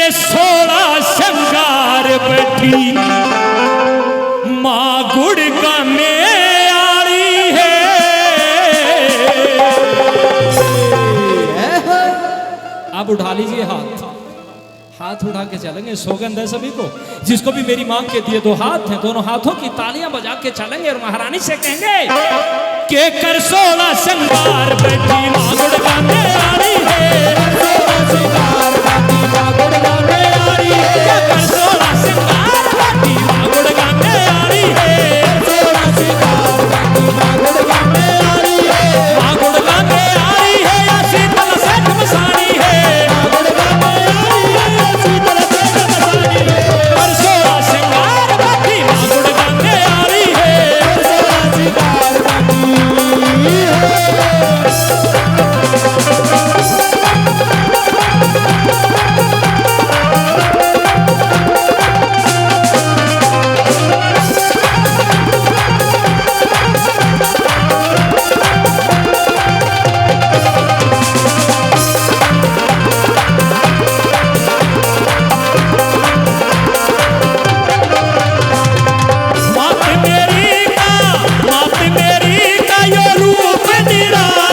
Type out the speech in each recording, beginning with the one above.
16 श्रृंगार बैठी माँ गुड़ गाने आली है। आप उठा लीजिए हाथ, हाथ उठा के चलेंगे। सौगंध है सभी को, जिसको भी मेरी मांग के दिए 2 हाथ हैं, दोनों हाथों की तालियां बजा के चलेंगे और महारानी से कहेंगे के कर 16 श्रृंगार बैठी माँ गुड़ गाने आली है। 16 श्रृंगार बैठी माँ गुड़ गाने आली है। के कर 16 श्रृंगार बैठी माँ गुड़ गाने आली है। 16 श्रृंगार बैठी माँ गुड़ गाने आली है। माँ गुड़ गाने आली है या शीतल से मसानी है। माँ गुड़ गाने आली है या शीतल से मसानी है। कर 16 श्रृंगार बैठी माँ गुड़ गाने आली है। 16 श्रृंगार बैठी मात मेरी का यो रूप निराला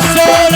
सोए